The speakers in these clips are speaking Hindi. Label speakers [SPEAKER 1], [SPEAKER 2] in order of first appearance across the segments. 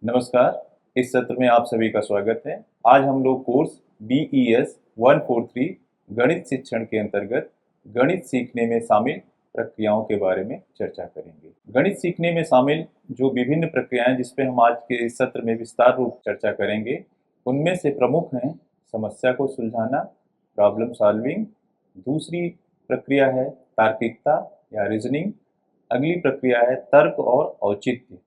[SPEAKER 1] नमस्कार। इस सत्र में आप सभी का स्वागत है। आज हम लोग कोर्स BES 143 गणित शिक्षण के अंतर्गत गणित सीखने में शामिल प्रक्रियाओं के बारे में चर्चा करेंगे। गणित सीखने में शामिल जो विभिन्न प्रक्रियाएं जिस पे हम आज के इस सत्र में विस्तार रूप चर्चा करेंगे, उनमें से प्रमुख हैं समस्या को सुलझाना, प्रॉब्लम सॉल्विंग। दूसरी प्रक्रिया है तार्किकता या रीजनिंग। अगली प्रक्रिया है तर्क और औचित्य,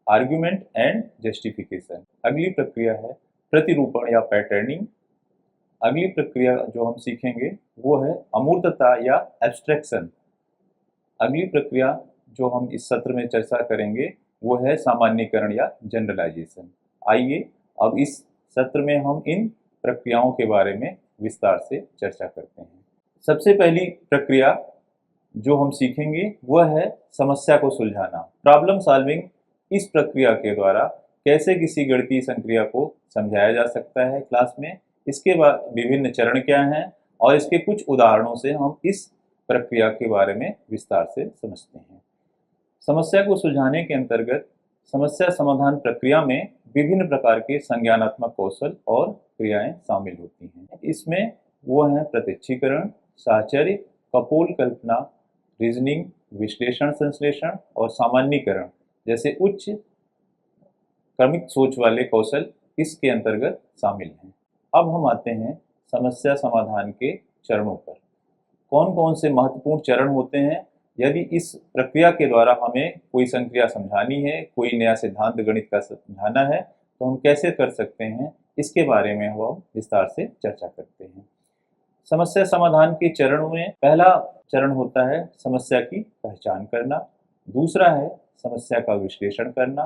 [SPEAKER 1] आर्ग्यूमेंट एंड जस्टिफिकेशन। अगली प्रक्रिया है प्रतिरूपण या पैटर्निंग। अगली प्रक्रिया जो हम सीखेंगे वो है अमूर्तता या एब्स्ट्रैक्शन। अगली प्रक्रिया जो हम इस सत्र में चर्चा करेंगे वो है सामान्यीकरण या जनरलाइजेशन। आइए अब इस सत्र में हम इन प्रक्रियाओं के बारे में विस्तार से चर्चा करते हैं। सबसे पहली प्रक्रिया जो हम सीखेंगे वह है समस्या को सुलझाना, प्रॉब्लम सॉल्विंग। इस प्रक्रिया के द्वारा कैसे किसी गणितीय संक्रिया को समझाया जा सकता है क्लास में, इसके बाद विभिन्न चरण क्या हैं और इसके कुछ उदाहरणों से हम इस प्रक्रिया के बारे में विस्तार से समझते हैं। समस्या को सुलझाने के अंतर्गत समस्या समाधान प्रक्रिया में विभिन्न प्रकार के संज्ञानात्मक कौशल और क्रियाएं शामिल होती हैं। इसमें वो हैं प्रत्यक्षीकरण, साहचर्य, कपोल कल्पना, रीजनिंग, विश्लेषण संश्लेषण और सामान्यीकरण जैसे उच्च क्रमिक सोच वाले कौशल इसके अंतर्गत शामिल हैं। अब हम आते हैं समस्या समाधान के चरणों पर। कौन कौन से महत्वपूर्ण चरण होते हैं यदि इस प्रक्रिया के द्वारा हमें कोई संक्रिया समझानी है, कोई नया सिद्धांत गणित का समझाना है, तो हम कैसे कर सकते हैं, इसके बारे में हम विस्तार से चर्चा करते हैं। समस्या समाधान के चरणों में पहला चरण होता है समस्या की पहचान करना, दूसरा है समस्या का विश्लेषण करना,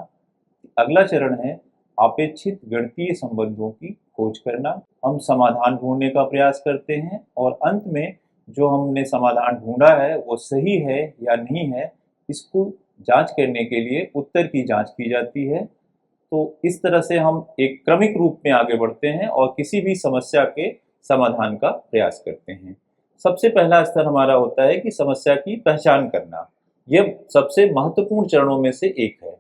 [SPEAKER 1] अगला चरण है अपेक्षित गणितीय संबंधों की खोज करना। हम समाधान ढूंढने का प्रयास करते हैं और अंत में जो हमने समाधान ढूंढा है वो सही है या नहीं है, इसको जांच करने के लिए उत्तर की जांच की जाती है। तो इस तरह से हम एक क्रमिक रूप में आगे बढ़ते हैं और किसी भी समस्या के समाधान का प्रयास करते हैं। सबसे पहला स्तर हमारा होता है कि समस्या की पहचान करना। यह सबसे महत्वपूर्ण चरणों में से एक है।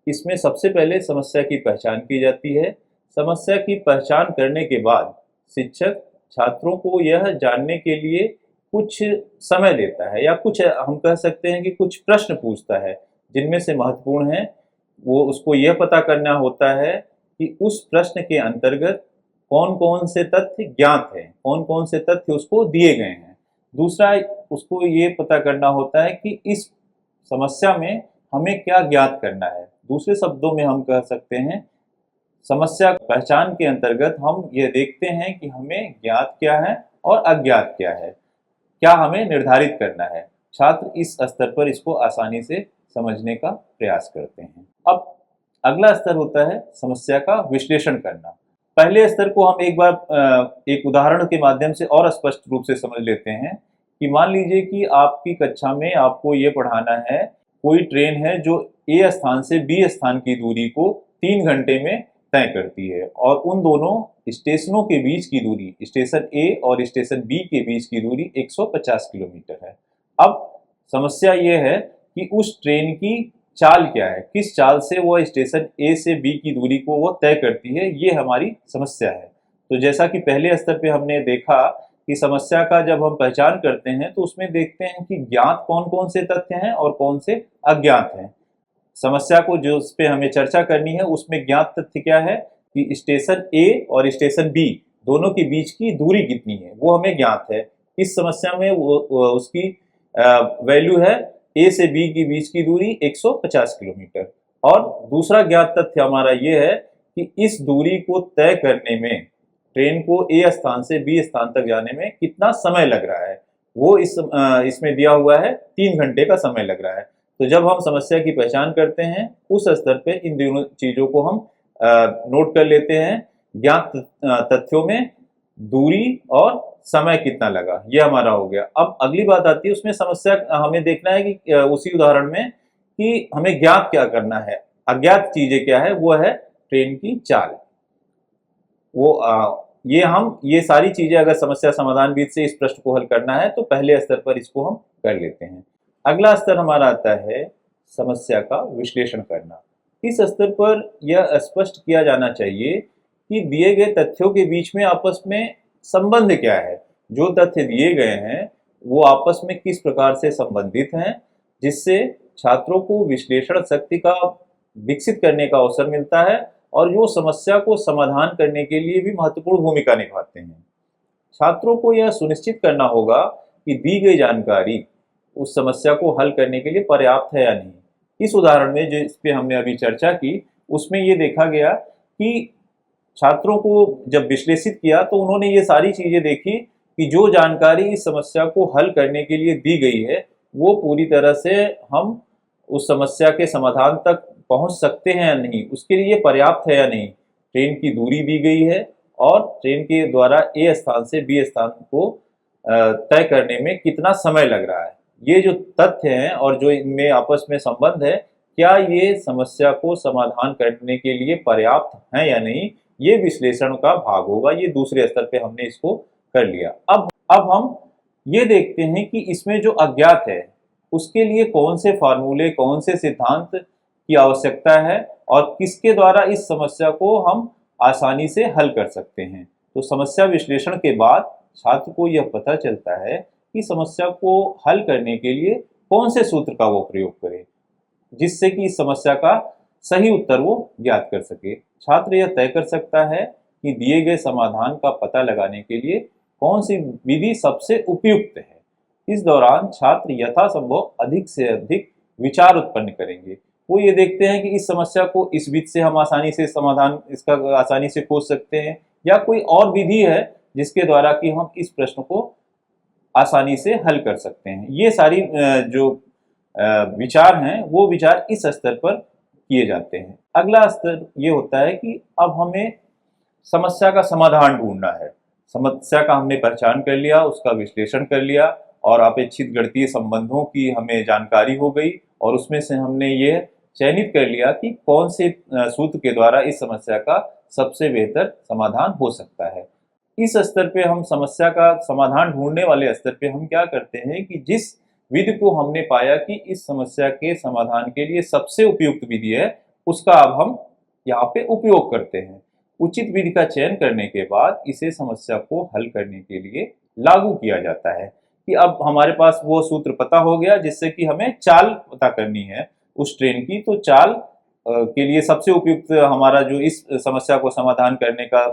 [SPEAKER 1] इसमें सबसे पहले समस्या की पहचान की जाती है। समस्या की पहचान करने के बाद शिक्षक छात्रों को यह जानने के लिए कुछ समय देता है या कुछ हम कह सकते हैं कि कुछ प्रश्न पूछता है, जिनमें से महत्वपूर्ण है वो उसको यह पता करना होता है कि उस प्रश्न के अंतर्गत कौन कौन से तथ्य ज्ञात हैं, कौन कौन से तथ्य उसको दिए गए हैं। दूसरा उसको ये पता करना होता है कि इस समस्या में हमें क्या ज्ञात करना है। दूसरे शब्दों में हम कह सकते हैं समस्या पहचान के अंतर्गत हम ये देखते हैं कि हमें ज्ञात क्या है और अज्ञात क्या है, क्या हमें निर्धारित करना है। छात्र इस स्तर पर इसको आसानी से समझने का प्रयास करते हैं। अब अगला स्तर होता है समस्या का विश्लेषण करना। पहले स्तर को हम एक बार एक उदाहरण के माध्यम से और स्पष्ट रूप से समझ लेते हैं कि मान लीजिए कि आपकी कक्षा में आपको ये पढ़ाना है, कोई ट्रेन है जो A स्थान से B स्थान की दूरी को 3 घंटे में तय करती है और उन दोनों स्टेशनों के बीच की दूरी, स्टेशन A और स्टेशन B के बीच की दूरी 150 किलोमीटर है। अब समस्या ये है कि उस ट्रेन की चाल क्या है, किस चाल से वो स्टेशन A से B की दूरी को वो तय करती है, ये हमारी समस्या है। तो जैसा कि पहले स्तर पे हमने देखा कि समस्या का जब हम पहचान करते हैं तो उसमें देखते हैं कि ज्ञात कौन कौन से तथ्य हैं और कौन से अज्ञात हैं। समस्या को जो उस पे हमें चर्चा करनी है उसमें ज्ञात तथ्य क्या है कि स्टेशन A और स्टेशन B दोनों के बीच की दूरी कितनी है, वो हमें ज्ञात है। इस समस्या में वो उसकी वैल्यू है A से B के बीच की दूरी 150 किलोमीटर। और दूसरा ज्ञात तथ्य हमारा ये है कि इस दूरी को तय करने में ट्रेन को A स्थान से B स्थान तक जाने में कितना समय लग रहा है, वो इसमें दिया हुआ है 3 घंटे का समय लग रहा है। तो जब हम समस्या की पहचान करते हैं उस स्तर पे इन दोनों चीजों को हम नोट कर लेते हैं। ज्ञात तथ्यों में दूरी और समय कितना लगा, ये हमारा हो गया। अब अगली बात आती है उसमें समस्या हमें देखना है कि उसी उदाहरण में कि हमें ज्ञात क्या करना है, अज्ञात चीजें क्या है, वो है ट्रेन की चाल। वो ये सारी चीजें अगर समस्या समाधान विधि से इस प्रश्न को हल करना है तो पहले स्तर पर इसको हम कर लेते हैं। अगला स्तर हमारा आता है समस्या का विश्लेषण करना। इस स्तर पर यह स्पष्ट किया जाना चाहिए कि दिए गए तथ्यों के बीच में आपस में संबंध क्या है। जो तथ्य दिए गए हैं वो आपस में किस प्रकार से संबंधित हैं, जिससे छात्रों को विश्लेषण शक्ति का विकसित करने का अवसर मिलता है और जो समस्या को समाधान करने के लिए भी महत्वपूर्ण भूमिका निभाते हैं। छात्रों को यह सुनिश्चित करना होगा कि दी गई जानकारी उस समस्या को हल करने के लिए पर्याप्त है या नहीं। इस उदाहरण में जिस पे हमने अभी चर्चा की, उसमें ये देखा गया कि छात्रों को जब विश्लेषित किया तो उन्होंने ये सारी चीजें देखी कि जो जानकारी इस समस्या को हल करने के लिए दी गई है वो पूरी तरह से हम उस समस्या के समाधान तक पहुंच सकते हैं या नहीं, उसके लिए पर्याप्त है या नहीं। ट्रेन की दूरी दी गई है और ट्रेन के द्वारा ए स्थान से बी स्थान को तय करने में कितना समय लग रहा है। ये जो तथ्य हैं और जो इनमें आपस में संबंध है, क्या ये समस्या को समाधान करने के लिए पर्याप्त है या नहीं, ये विश्लेषण का भाग होगा। ये दूसरे स्तर पे हमने इसको कर लिया। अब हम ये देखते हैं कि इसमें जो अज्ञात है उसके लिए कौन से फार्मूले, कौन से सिद्धांत की आवश्यकता है और किसके द्वारा इस समस्या को हम आसानी से हल कर सकते हैं। तो समस्या विश्लेषण के बाद छात्र को यह पता चलता है कि समस्या को हल करने के लिए कौन से सूत्र का वो प्रयोग करे, जिससे कि इस समस्या का सही उत्तर वो ज्ञात कर सके। छात्र यह तय कर सकता है कि दिए गए समाधान का पता लगाने के लिए कौन सी विधि सबसे उपयुक्त है। इस दौरान छात्र यथासंभव अधिक से अधिक विचार उत्पन्न करेंगे। वो ये देखते हैं कि इस समस्या को इस विधि से हम आसानी से समाधान इसका आसानी से खोज सकते हैं या कोई और विधि है जिसके द्वारा कि हम इस प्रश्न को आसानी से हल कर सकते हैं। ये सारी जो विचार हैं वो विचार इस स्तर पर किए जाते हैं। अगला स्तर ये होता है कि अब हमें समस्या का समाधान ढूंढना है। समस्या का हमने पहचान कर लिया, उसका विश्लेषण कर लिया और अपेक्षित गणितीय संबंधों की हमें जानकारी हो गई और उसमें से हमने ये चयनित कर लिया कि कौन से सूत्र के द्वारा इस समस्या का सबसे बेहतर समाधान हो सकता है। इस स्तर पे हम समस्या का समाधान ढूंढने वाले स्तर पे हम क्या करते हैं कि जिस विधि को हमने पाया कि इस समस्या के समाधान के लिए सबसे उपयुक्त विधि है, उसका अब हम यहाँ पे उपयोग करते हैं। उचित विधि का चयन करने के बाद इसे समस्या को हल करने के लिए लागू किया जाता है कि अब हमारे पास वो सूत्र पता हो गया जिससे कि हमें चाल पता करनी है उस ट्रेन की। तो चाल के लिए सबसे उपयुक्त हमारा जो इस समस्या को समाधान करने का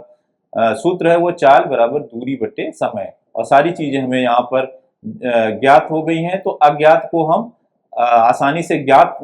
[SPEAKER 1] सूत्र है वो चाल बराबर दूरी बटे समय, और सारी चीजें हमें यहाँ पर ज्ञात हो गई हैं। तो अज्ञात को हम आसानी से ज्ञात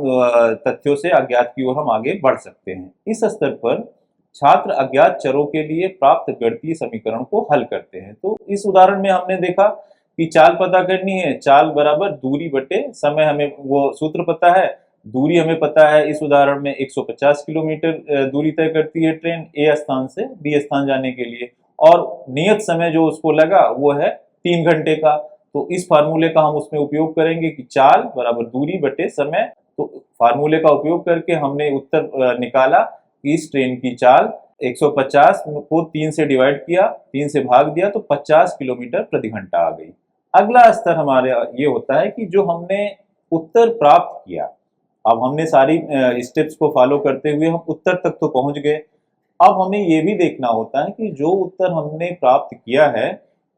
[SPEAKER 1] तथ्यों से अज्ञात की ओर हम आगे बढ़ सकते हैं। इस स्तर पर छात्र अज्ञात चरों के लिए प्राप्त गणितीय समीकरण को हल करते हैं। तो इस उदाहरण में हमने देखा कि चाल पता करनी है, चाल बराबर दूरी बटे समय, हमें वो सूत्र पता है, दूरी हमें पता है। इस उदाहरण में 150 किलोमीटर दूरी तय करती है ट्रेन ए स्थान से बी स्थान जाने के लिए, और नियत समय जो उसको लगा वो है 3 घंटे का। तो इस फार्मूले का हम उसमें उपयोग करेंगे कि चाल बराबर दूरी बटे समय। तो फार्मूले का उपयोग करके हमने उत्तर निकाला कि इस ट्रेन की चाल 150 को 3 से डिवाइड किया, 3 से भाग दिया तो 50 किलोमीटर प्रति घंटा आ गई। अगला स्तर हमारे ये होता है कि जो हमने उत्तर प्राप्त किया, अब हमने सारी स्टेप्स को फॉलो करते हुए हम उत्तर तक तो पहुंच गए। अब हमें ये भी देखना होता है कि जो उत्तर हमने प्राप्त किया है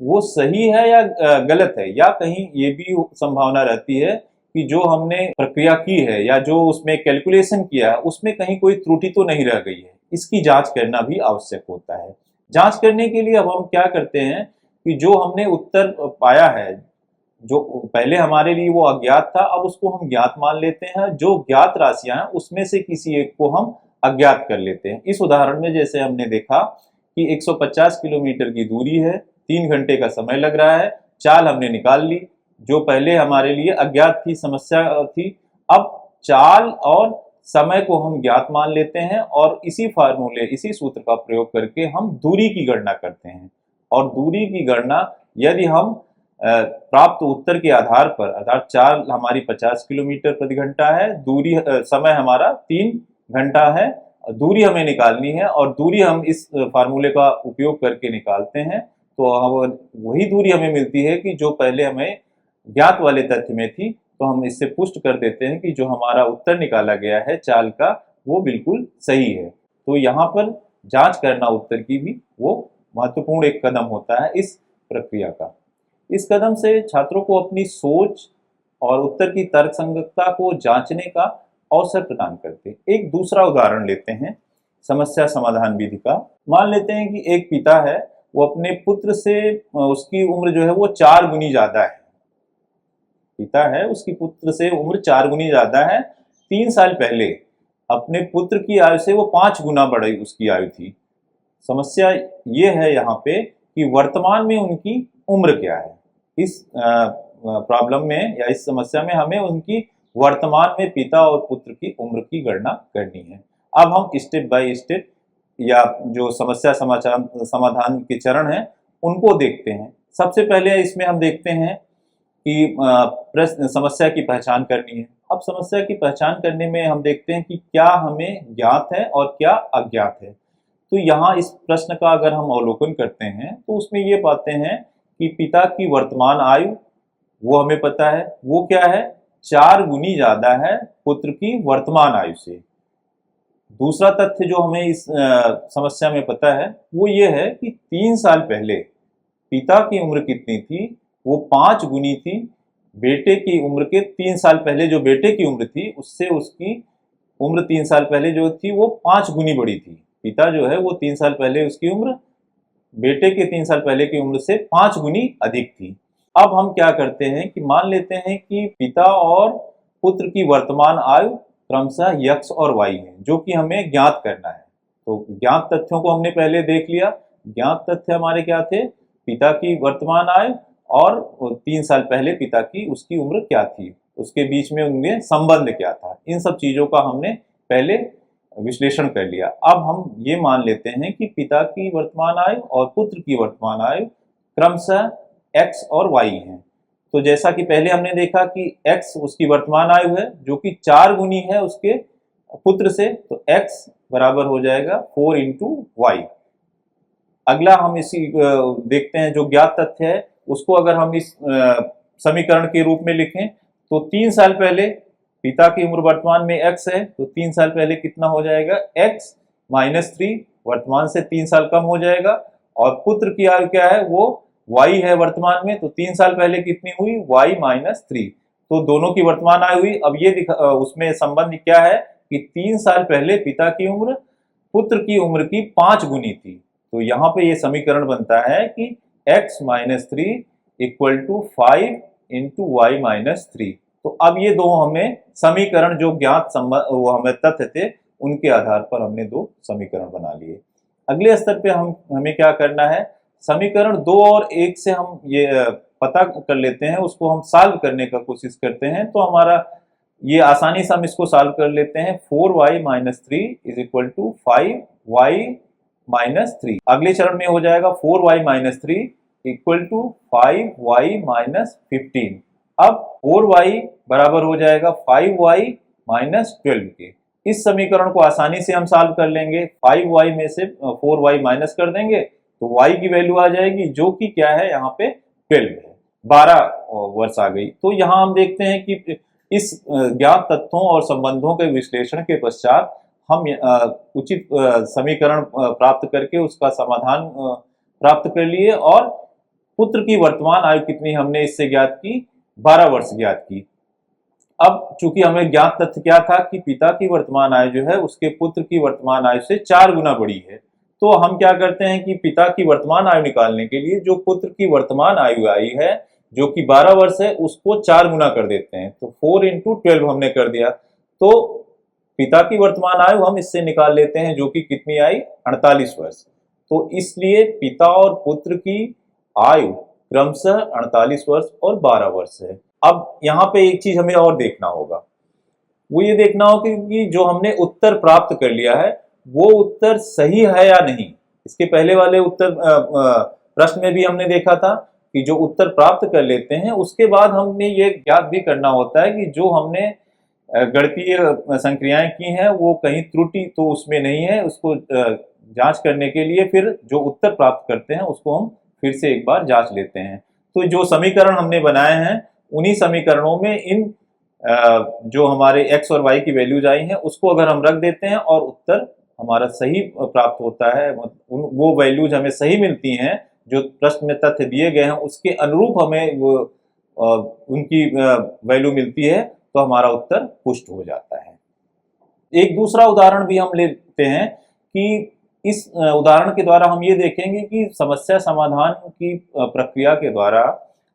[SPEAKER 1] वो सही है या गलत है, या कहीं ये भी संभावना रहती है कि जो हमने प्रक्रिया की है या जो उसमें कैलकुलेशन किया है उसमें कहीं कोई त्रुटि तो नहीं रह गई है। इसकी जांच करना भी आवश्यक होता है। जांच करने के लिए अब हम क्या करते हैं कि जो हमने उत्तर पाया है, जो पहले हमारे लिए वो अज्ञात था, अब उसको हम ज्ञात मान लेते हैं। जो ज्ञात राशियां हैं उसमें से किसी एक को हम अज्ञात कर लेते हैं। इस उदाहरण में जैसे हमने देखा कि 150 किलोमीटर की दूरी है, 3 घंटे का समय लग रहा है, चाल हमने निकाल ली जो पहले हमारे लिए अज्ञात थी, समस्या थी। अब चाल और समय को हम ज्ञात मान लेते हैं और इसी फार्मूले, इसी सूत्र का प्रयोग करके हम दूरी की गणना करते हैं। और दूरी की गणना यदि हम प्राप्त उत्तर के आधार पर, अर्थात चाल हमारी 50 किलोमीटर प्रति घंटा है, दूरी समय हमारा 3 घंटा है, दूरी हमें निकालनी है और दूरी हम इस फार्मूले का उपयोग करके निकालते हैं। तो हम वही दूरी हमें मिलती है कि जो पहले हमें ज्ञात वाले तथ्य में थी। तो हम इससे पुष्ट कर देते हैं कि जो हमारा उत्तर निकाला गया है चाल का, वो बिल्कुल सही है। तो यहाँ पर जांच करना उत्तर की भी वो महत्वपूर्ण एक कदम होता है इस प्रक्रिया का। इस कदम से छात्रों को अपनी सोच और उत्तर की तर्कसंगतता को जांचने का अवसर प्रदान करते हैं। एक दूसरा उदाहरण लेते हैं समस्या समाधान विधि का। मान लेते हैं कि एक पिता है, वो अपने पुत्र से उसकी उम्र जो है वो 4 गुनी ज्यादा है। पिता है, उसकी पुत्र से उम्र 4 गुनी ज्यादा है। 3 साल पहले अपने पुत्र की आयु से वो 5 गुना बड़ी उसकी आयु थी। समस्या ये है यहाँ पे कि वर्तमान में उनकी उम्र क्या है। इस प्रॉब्लम में या इस समस्या में हमें उनकी वर्तमान में पिता और पुत्र की उम्र की गणना करनी है। अब हम स्टेप बाय स्टेप या जो समस्या समाधान के चरण हैं उनको देखते हैं। सबसे पहले इसमें हम देखते हैं कि प्रश्न समस्या की पहचान करनी है। अब समस्या की पहचान करने में हम देखते हैं कि क्या हमें ज्ञात है और क्या अज्ञात है। तो यहाँ इस प्रश्न का अगर हम अवलोकन करते हैं तो उसमें ये पाते हैं कि पिता की वर्तमान आयु वो हमें पता है, वो क्या है, 4 गुनी ज्यादा है पुत्र की वर्तमान आयु से। दूसरा तथ्य जो हमें इस समस्या में पता है वो ये है कि 3 साल पहले पिता की उम्र कितनी थी, वो 5 गुनी थी बेटे की उम्र के। 3 साल पहले जो बेटे की उम्र थी उससे उसकी उम्र 3 साल पहले जो थी वो 5 गुनी बड़ी थी। पिता जो है वो 3 साल पहले उसकी उम्र बेटे के 3 साल पहले की उम्र से 5 गुनी अधिक थी। अब हम क्या करते हैं कि मान लेते हैं कि पिता और पुत्र की वर्तमान आयु क्रमशः x और y है, जो कि हमें ज्ञात करना है। तो ज्ञात तथ्यों को हमने पहले देख लिया। ज्ञात तथ्य हमारे क्या थे, पिता की वर्तमान आयु और 3 साल पहले पिता की उसकी उम्र क्या थी, उसके बीच में उनमें संबंध क्या था। इन सब चीजों का हमने पहले विश्लेषण कर लिया। अब हम ये मान लेते हैं कि पिता की वर्तमान आयु और पुत्र की वर्तमान आयु क्रमशः x और y हैं। तो जैसा कि पहले हमने देखा कि x उसकी वर्तमान आयु है जो कि 4 गुनी है उसके पुत्र से, तो x बराबर हो जाएगा 4 इंटू वाई। अगला हम इसी देखते हैं जो ज्ञात तथ्य है उसको अगर हम इस समीकरण के रूप में लिखें तो 3 साल पहले पिता की उम्र वर्तमान में x है, तो 3 साल पहले कितना हो जाएगा, x माइनस 3, वर्तमान से 3 साल कम हो जाएगा। और पुत्र की आयु क्या है, वो y है वर्तमान में, तो 3 साल पहले कितनी हुई, y माइनस 3। तो दोनों की वर्तमान आयु हुई। अब ये उसमें संबंध क्या है कि 3 साल पहले पिता की उम्र पुत्र की उम्र की 5 गुनी थी। तो यहाँ पे ये समीकरण बनता है कि x minus 3 equal to 5 into y minus 3। तो अब ये दो हमें समीकरण जो ज्ञात वो हमें तथ्य थे उनके आधार पर हमने 2 समीकरण बना लिए। अगले स्तर पे हमें क्या करना है, समीकरण 2 और 1 से हम ये पता कर लेते हैं, उसको हम सॉल्व करने का कोशिश करते हैं। तो हमारा ये आसानी से हम इसको सॉल्व कर लेते हैं। 4y minus 3 is equal to 5y minus 3। अगले चरण में हो जाएगा 4y minus 3 equal to 5y minus 15। अब 4y बराबर हो जाएगा 5y माइनस 12 के। इस समीकरण को आसानी से हम सॉल्व कर लेंगे। 5y में से 4y माइनस कर देंगे तो y की वैल्यू आ जाएगी जो कि क्या है, यहाँ पे 12 है, 12 वर्ष आ गई। तो यहाँ हम देखते हैं कि इस ज्ञात तथ्यों और संबंधों के विश्लेषण के पश्चात हम उचित समीकरण प्राप्त करके उसका समाधान प्राप्त कर लिए और पुत्र की वर्तमान आयु कितनी हमने इससे ज्ञात की, 12 वर्ष ज्ञात की। अब चूंकि हमें ज्ञात तथ्य क्या था कि पिता की वर्तमान आयु जो है उसके पुत्र की वर्तमान आयु से 4 गुना बड़ी है, तो हम क्या करते हैं कि पिता की वर्तमान आयु निकालने के लिए जो पुत्र की वर्तमान आयु आई है जो कि 12 वर्ष है उसको 4 गुना कर देते हैं। तो 4 इंटू 12 हमने कर दिया, तो पिता की वर्तमान आयु हम इससे निकाल लेते हैं जो कि कितनी आई, 48 वर्ष। तो इसलिए पिता और पुत्र की आयु क्रमशः 48 वर्ष और 12 वर्ष है। अब यहाँ पे एक चीज हमें और देखना होगा, वो ये देखना होगा कि जो हमने उत्तर प्राप्त कर लिया है वो उत्तर सही है या नहीं। इसके पहले वाले उत्तर प्रश्न में भी हमने देखा था कि जो उत्तर प्राप्त कर लेते हैं उसके बाद हमें ये ज्ञात भी करना होता है कि जो हमने गणितीय संक्रियाएं की हैं वो कहीं त्रुटि तो उसमें नहीं है। उसको जांच करने के लिए फिर जो उत्तर प्राप्त करते हैं उसको हम फिर से एक बार जांच लेते हैं। तो जो समीकरण हमने बनाए हैं उन्हीं समीकरणों में इन जो हमारे x और y की वैल्यूज आई हैं उसको अगर हम रख देते हैं और उत्तर हमारा सही प्राप्त होता है, वो वैल्यूज हमें सही मिलती हैं जो प्रश्न में तथ्य दिए गए हैं उसके अनुरूप हमें वो उनकी वैल्यू मिलती है, तो हमारा उत्तर पुष्ट हो जाता है। एक दूसरा उदाहरण भी हम लेते हैं कि इस उदाहरण के द्वारा हम ये देखेंगे कि समस्या समाधान की प्रक्रिया के द्वारा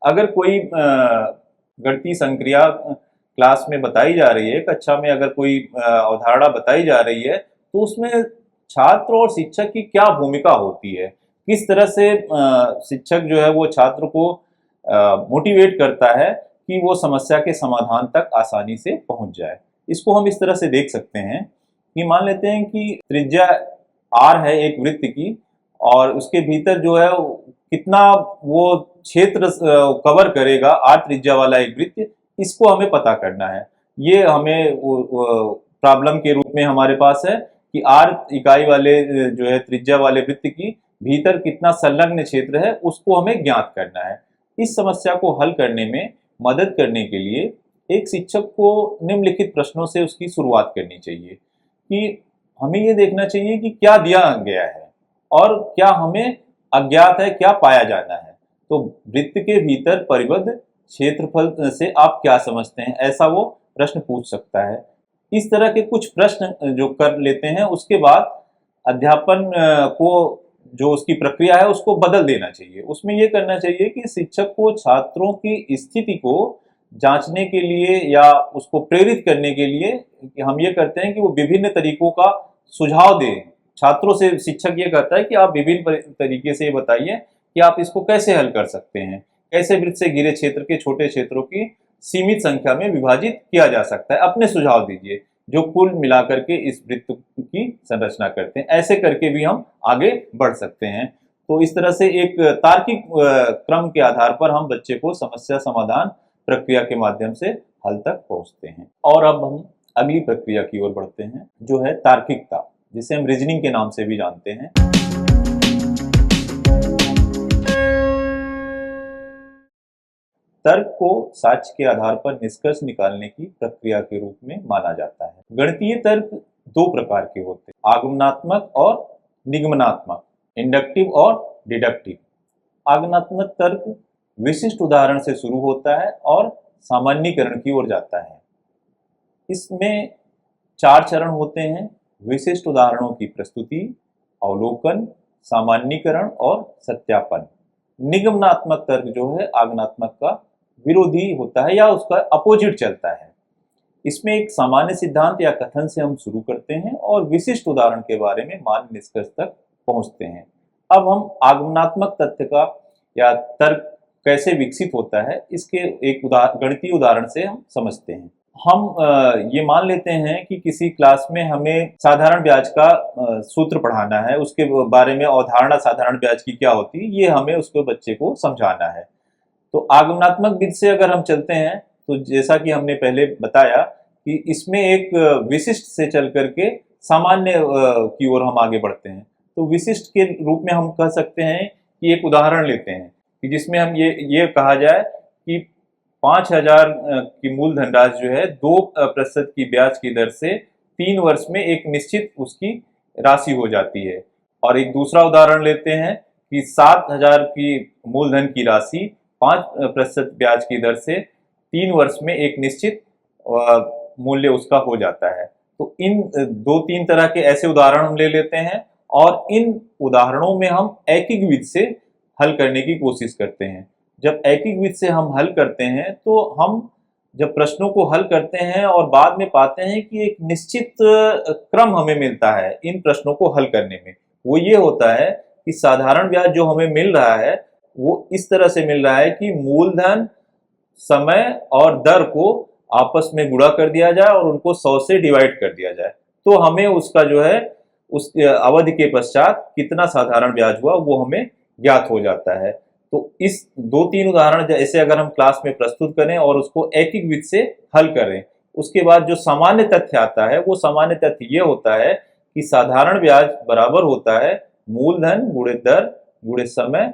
[SPEAKER 1] अगर कोई गणितीय संक्रिया क्लास में बताई जा रही है, कक्षा में अगर कोई अवधारणा बताई जा रही है, तो उसमें छात्र और शिक्षक की क्या भूमिका होती है, किस तरह से शिक्षक जो है वो छात्र को मोटिवेट करता है कि वो समस्या के समाधान तक आसानी से पहुंच जाए। इसको हम इस तरह से देख सकते हैं कि मान लेते हैं कि त्रिज्या r है एक वृत्त की, और उसके भीतर जो है कितना वो क्षेत्र कवर करेगा r त्रिज्या वाला एक वृत्त, इसको हमें पता करना है। ये हमें प्रॉब्लम के रूप में हमारे पास है कि r इकाई वाले जो है त्रिज्या वाले वृत्त की भीतर कितना संलग्न क्षेत्र है उसको हमें ज्ञात करना है। इस समस्या को हल करने में मदद करने के लिए एक शिक्षक को निम्नलिखित प्रश्नों से उसकी शुरुआत करनी चाहिए कि हमें ये देखना चाहिए कि क्या दिया गया है और क्या हमें अज्ञात है, क्या पाया जाना है। तो वृत्त के भीतर परिबद्ध क्षेत्रफल से आप क्या समझते हैं, ऐसा वो प्रश्न पूछ सकता है। इस तरह के कुछ प्रश्न जो कर लेते हैं उसके बाद अध्यापन को जो उसकी प्रक्रिया है उसको बदल देना चाहिए। उसमें ये करना चाहिए कि शिक्षक को छात्रों की स्थिति को जांचने के लिए या उसको प्रेरित करने के लिए कि हम ये करते हैं कि वो विभिन्न तरीकों का सुझाव दें। छात्रों से शिक्षक ये कहता है कि आप विभिन्न तरीके से ये बताइए कि आप इसको कैसे हल कर सकते हैं, कैसे वृत्त से घिरे क्षेत्र के छोटे क्षेत्रों की सीमित संख्या में विभाजित किया जा सकता है, अपने सुझाव दीजिए जो कुल मिलाकर के इस वृत्त की संरचना करते हैं। ऐसे करके भी हम आगे बढ़ सकते हैं। तो इस तरह से एक तार्किक क्रम के आधार पर हम बच्चे को समस्या समाधान प्रक्रिया के माध्यम से हल तक पहुंचते हैं। और अब हम अगली प्रक्रिया की ओर बढ़ते हैं जो है तार्किकता, जिसे हम रीजनिंग के नाम से भी जानते हैं। तर्क को साक्ष्य के आधार पर निष्कर्ष निकालने की प्रक्रिया के रूप में माना जाता है। गणितीय तर्क दो प्रकार के होते हैं, आगमनात्मक और निगमनात्मक, इंडक्टिव और डिडक्टिव। आगमनात्मक तर्क विशिष्ट उदाहरण से शुरू होता है और सामान्यीकरण की ओर जाता है। इसमें 4 चरण होते हैं: विशिष्ट उदाहरणों की प्रस्तुति, अवलोकन, सामान्यीकरण और सत्यापन। निगमनात्मक तर्क जो है आगमनात्मक का विरोधी होता है या उसका अपोजिट चलता है। इसमें एक सामान्य सिद्धांत या कथन से हम शुरू करते हैं और विशिष्ट उदाहरण के बारे में मान्य निष्कर्ष तक पहुंचते हैं। अब हम आगमनात्मक तथ्य का या तर्क कैसे विकसित होता है इसके एक गणितीय उदाहरण से हम समझते हैं। हम ये मान लेते हैं कि किसी क्लास में हमें साधारण ब्याज का सूत्र पढ़ाना है, उसके बारे में अवधारणा साधारण ब्याज की क्या होती है ये हमें उसको बच्चे को समझाना है। तो आगमनात्मक विधि से अगर हम चलते हैं तो जैसा कि हमने पहले बताया कि इसमें एक विशिष्ट से चल करके सामान्य की ओर हम आगे बढ़ते हैं। तो विशिष्ट के रूप में हम कह सकते हैं कि एक उदाहरण लेते हैं कि जिसमें हम ये कहा जाए कि 5,000 की मूलधन राशि जो है 2% की ब्याज की दर से 3 वर्ष में एक निश्चित उसकी राशि हो जाती है। और एक दूसरा उदाहरण लेते हैं कि 7,000 की मूलधन की राशि 5% ब्याज की दर से 3 वर्ष में एक निश्चित मूल्य उसका हो जाता है। तो इन 2-3 तरह के ऐसे उदाहरण हम ले लेते हैं और इन उदाहरणों में हम एकीकृत विधि से हल करने की कोशिश करते हैं। जब एकीकृत विधि से हम हल करते हैं तो हम जब प्रश्नों को हल करते हैं और बाद में पाते हैं कि एक निश्चित क्रम हमें मिलता है इन प्रश्नों को हल करने में। वो ये होता है कि साधारण ब्याज जो हमें मिल रहा है वो इस तरह से मिल रहा है कि मूलधन, समय और दर को आपस में गुणा कर दिया जाए और उनको 100 से डिवाइड कर दिया जाए, तो हमें उसका जो है उस अवधि के पश्चात कितना साधारण ब्याज हुआ वो हमें ज्ञात हो जाता है। तो इस 2-3 उदाहरण जैसे अगर हम क्लास में प्रस्तुत करें और उसको एकीकृत विधि से हल करें, उसके बाद जो सामान्य तथ्य आता है वो सामान्य तथ्य ये होता है कि साधारण ब्याज बराबर होता है मूलधन गुणे दर गुणे समय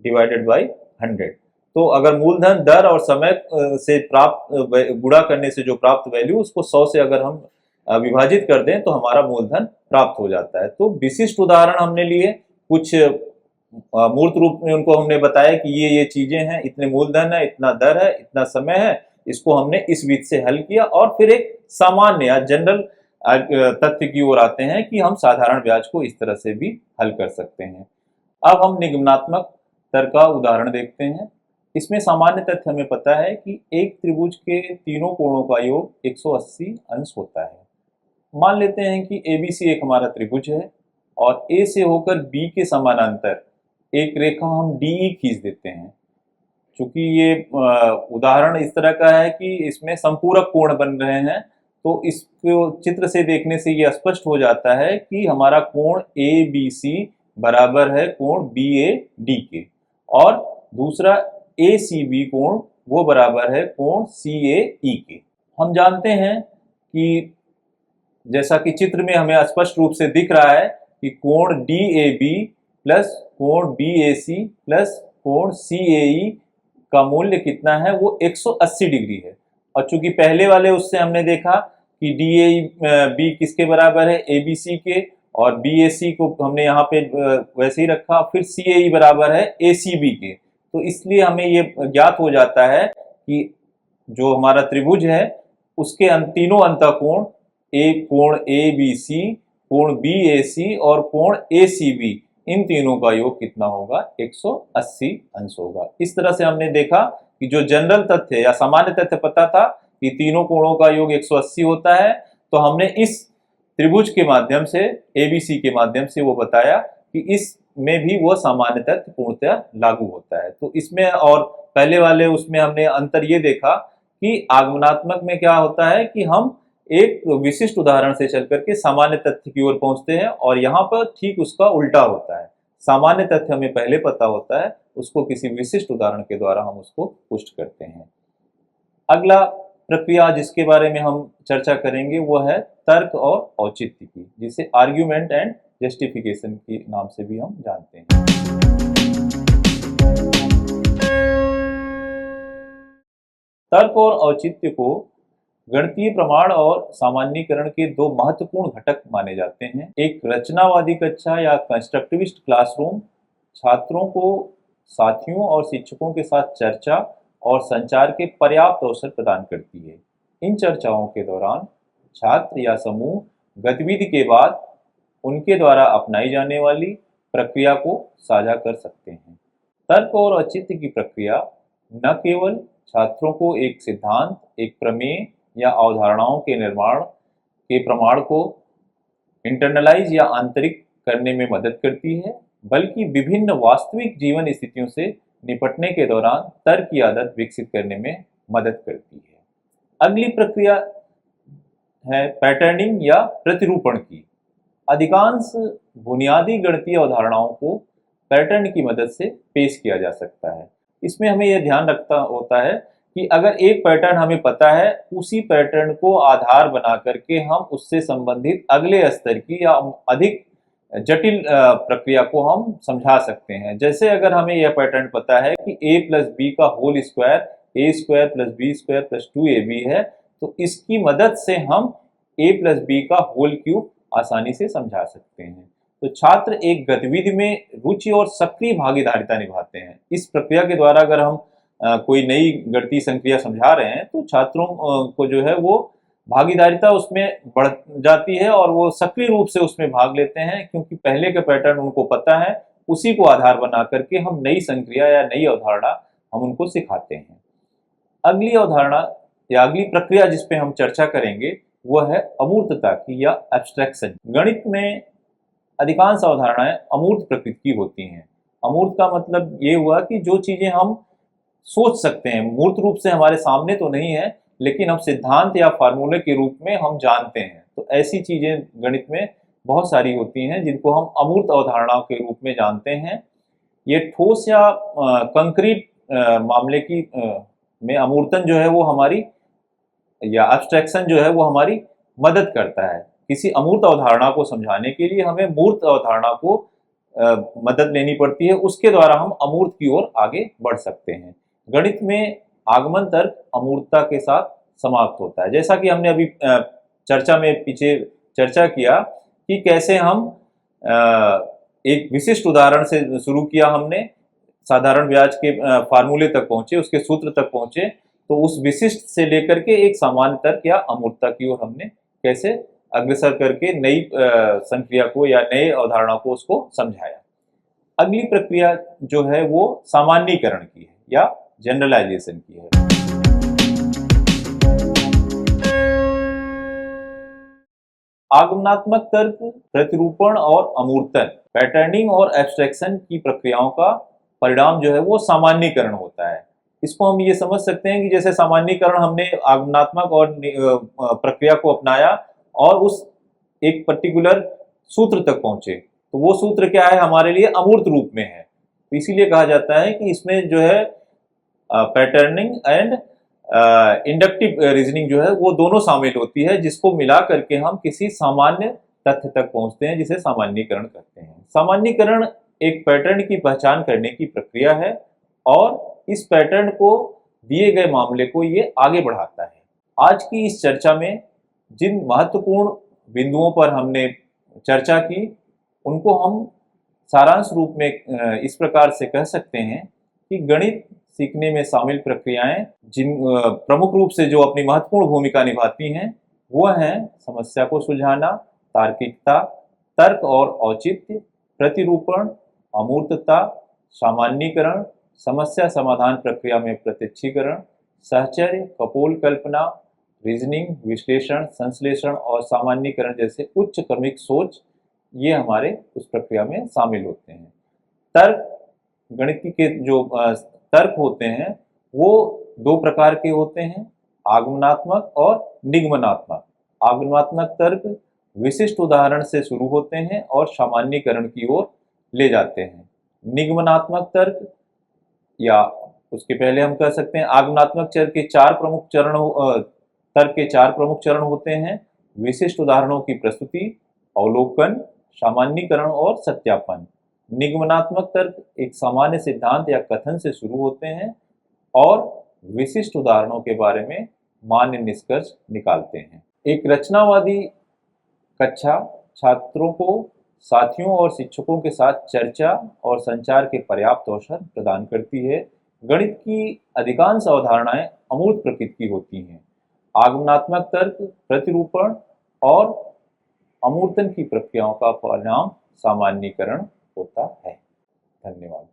[SPEAKER 1] डिवाइडेड बाई 100। तो अगर मूलधन दर और समय से प्राप्त गुणा करने से जो प्राप्त वैल्यू उसको 100 से अगर हम विभाजित कर दें तो हमारा मूलधन प्राप्त हो जाता है। तो विशिष्ट उदाहरण हमने लिए, कुछ मूर्त रूप में उनको हमने बताया कि ये चीजें हैं, इतने मूलधन है, इतना दर है, इतना समय है, इसको हमने इस विधि से हल किया। और फिर एक सामान्य या जनरल तथ्य की ओर आते हैं कि हम साधारण ब्याज को इस तरह से भी हल कर सकते हैं। अब हम निगमनात्मक तर्क का उदाहरण देखते हैं। इसमें सामान्य तथ्य हमें पता है कि एक त्रिभुज के तीनों कोणों का योग 180 अंश होता है। मान लेते हैं कि ABC एक हमारा त्रिभुज है और A से होकर B के समानांतर एक रेखा हम DE खींच देते हैं। चूंकि ये उदाहरण इस तरह का है कि इसमें संपूरक कोण बन रहे हैं, तो इसको चित्र से देखने से ये स्पष्ट हो जाता है कि हमारा कोण ABC बराबर है कोण BAD के, और दूसरा ACB कोण वो बराबर है कोण CAE के। हम जानते हैं कि जैसा कि चित्र में हमें स्पष्ट रूप से दिख रहा है कि कोण DAB प्लस कोण BAC प्लस कोण CAE का मूल्य कितना है, वो 180 डिग्री है। और चूंकि पहले वाले उससे हमने देखा कि DAB किसके बराबर है, ABC के, और BAC को हमने यहाँ पे वैसे ही रखा, फिर CAE बराबर है ACB के। तो इसलिए हमें ये ज्ञात हो जाता है कि जो हमारा त्रिभुज है उसके तीनों अंतःकोण कोण ABC, कोण BAC और कोण ACB, इन तीनों का योग कितना होगा, 180 अंश होगा। इस तरह से हमने देखा कि जो जनरल तथ्य या सामान्य तथ्य पता था कि तीनों कोणों का योग 180 होता है, तो हमने इस त्रिभुज के माध्यम से, ABC के माध्यम से वो बताया कि इसमें भी वो सामान्य तथ्य पूर्णतः लागू होता है। तो इसमें और पहले वाले उसमें हमने अंतर ये देखा कि आगमनात्मक में क्या होता है कि हम एक विशिष्ट उदाहरण से चल करके सामान्य तथ्य की ओर पहुंचते हैं, और यहाँ पर ठीक उसका उल्टा होता है। सामान्य तथ्य हमें पहले पता होता है, उसको किसी विशिष्ट उदाहरण के द्वारा हम उसको पुष्ट करते हैं। अगला प्रक्रिया जिसके बारे में हम चर्चा करेंगे वो है तर्क और औचित्य की, जिसे आर्ग्यूमेंट एंड जस्टिफिकेशन के नाम से भी हम जानते हैं। तर्क और औचित्य को गणितीय प्रमाण और सामान्यीकरण के दो महत्वपूर्ण घटक माने जाते हैं। एक रचनावादी कक्षा या कंस्ट्रक्टिविस्ट क्लासरूम छात्रों को साथियों और शिक्षकों के साथ चर्चा और संचार के पर्याप्त अवसर प्रदान करती है। इन चर्चाओं के दौरान छात्र या समूह गतिविधि के बाद उनके द्वारा अपनाई जाने वाली प्रक्रिया को साझा कर सकते हैं। तर्क और औचित्य की प्रक्रिया न केवल छात्रों को एक सिद्धांत, एक प्रमेय या अवधारणाओं के निर्माण के प्रमाण को इंटरनलाइज या आंतरिक करने में मदद करती है, बल्कि विभिन्न वास्तविक जीवन स्थितियों से निपटने के दौरान तर्क की आदत विकसित करने में मदद करती है। अगली प्रक्रिया है पैटर्निंग या प्रतिरूपण की। अधिकांश बुनियादी गणितीय अवधारणाओं को पैटर्न की मदद से पेश किया जा सकता है। इसमें हमें यह ध्यान रखना होता है कि अगर एक पैटर्न हमें पता है, उसी पैटर्न को आधार बना करके हम उससे संबंधित अगले स्तर की या अधिक जटिल प्रक्रिया को हम समझा सकते हैं। जैसे अगर हमें यह पैटर्न पता है कि a प्लस बी का whole square a square plus B square plus 2ab है, तो इसकी मदद से हम a प्लस बी का होल क्यूब आसानी से समझा सकते हैं। तो छात्र एक गतिविधि में रुचि और सक्रिय भागीदारिता निभाते हैं। इस प्रक्रिया के द्वारा अगर हम कोई नई गणितीय संक्रिया समझा रहे हैं तो छात्रों को जो है वो भागीदारिता उसमें बढ़ जाती है और वो सक्रिय रूप से उसमें भाग लेते हैं, क्योंकि पहले का पैटर्न उनको पता है, उसी को आधार बना करके हम नई संक्रिया या नई अवधारणा हम उनको सिखाते हैं। अगली अवधारणा या अगली प्रक्रिया जिस पे हम चर्चा करेंगे वो है अमूर्तता की या एब्स्ट्रैक्शन। गणित में अधिकांश अवधारणाएं अमूर्त प्रकृति की होती हैं। अमूर्त का मतलब ये हुआ कि जो चीजें हम सोच सकते हैं, मूर्त रूप से हमारे सामने तो नहीं है, लेकिन हम सिद्धांत या फार्मूले के रूप में हम जानते हैं। तो ऐसी चीजें गणित में बहुत सारी होती हैं जिनको हम अमूर्त अवधारणाओं के रूप में जानते हैं। ये ठोस या कंक्रीट मामले की में अमूर्तन जो है वो हमारी या एब्स्ट्रैक्शन जो है वो हमारी मदद करता है। किसी अमूर्त अवधारणा को समझाने के लिए हमें मूर्त अवधारणा को मदद लेनी पड़ती है, उसके द्वारा हम अमूर्त की ओर आगे बढ़ सकते हैं। गणित में आगमन तर्क अमूर्तता के साथ समाप्त होता है। जैसा कि हमने अभी चर्चा में पीछे चर्चा किया कि कैसे हम एक विशिष्ट उदाहरण से शुरू किया, हमने साधारण ब्याज के फार्मूले तक पहुंचे, उसके सूत्र तक पहुंचे, तो उस विशिष्ट से लेकर के एक सामान्य तर्क या अमूर्तता की ओर हमने कैसे अग्रसर करके नई संक्रिया को या नए अवधारणा को उसको समझाया। अगली प्रक्रिया जो है वो सामान्यीकरण की है या जनरलाइजेशन की है। आगमनात्मक तर्क प्रतिरूपण और अमूर्तन, पैटर्निंग और एब्स्ट्रैक्शन की प्रक्रियाओं का परिणाम जो है वो सामान्यीकरण होता है। इसको हम ये समझ सकते हैं कि जैसे सामान्यीकरण, हमने आगमनात्मक और प्रक्रिया को अपनाया और उस एक पर्टिकुलर सूत्र तक पहुंचे, तो वो सूत्र क्या है, हमारे लिए अमूर्त रूप में है। तो इसीलिए कहा जाता है कि इसमें जो है पैटर्निंग एंड इंडक्टिव रीजनिंग जो है वो दोनों शामिल होती है, जिसको मिला करके हम किसी सामान्य तथ्य तक पहुंचते हैं, जिसे सामान्यीकरण कहते हैं। सामान्यीकरण एक पैटर्न की पहचान करने की प्रक्रिया है और इस पैटर्न को दिए गए मामले को ये आगे बढ़ाता है। आज की इस चर्चा में जिन महत्वपूर्ण बिंदुओं पर हमने चर्चा की, उनको हम सारांश रूप में इस प्रकार से कह सकते हैं कि गणित सीखने में शामिल प्रक्रियाएं जिन प्रमुख रूप से जो अपनी महत्वपूर्ण भूमिका निभाती हैं, वो हैं समस्या को सुलझाना, तार्किकता, तर्क और औचित्य, प्रतिरूपण, अमूर्तता, सामान्यीकरण, समस्या समाधान प्रक्रिया में प्रत्यक्षीकरण, सहचर्य, कपोल कल्पना, रीजनिंग, विश्लेषण, संश्लेषण और सामान्यीकरण जैसे उच्च क्रमिक सोच, ये हमारे उस प्रक्रिया में शामिल होते हैं। तर्क, गणित के जो तर्क होते हैं वो दो प्रकार के होते हैं, आगमनात्मक और निगमनात्मक। आगमनात्मक तर्क विशिष्ट उदाहरण से शुरू होते हैं और सामान्यीकरण की ओर ले जाते हैं। निगमनात्मक तर्क, या उसके पहले हम कह सकते हैं आगमनात्मक तर्क के चार प्रमुख चरण होते हैं: विशिष्ट उदाहरणों की प्रस्तुति, अवलोकन, सामान्यीकरण और सत्यापन। निगमनात्मक तर्क एक सामान्य सिद्धांत या कथन से शुरू होते हैं और विशिष्ट उदाहरणों के बारे में मान्य निष्कर्ष निकालते हैं। एक रचनावादी कक्षा छात्रों को साथियों और शिक्षकों के साथ चर्चा और संचार के पर्याप्त अवसर प्रदान करती है। गणित की अधिकांश अवधारणाएं अमूर्त प्रकृति की होती हैं। आगमनात्मक तर्क, प्रतिरूपण और अमूर्तन की प्रक्रियाओं का परिणाम सामान्यीकरण होता है। धन्यवाद।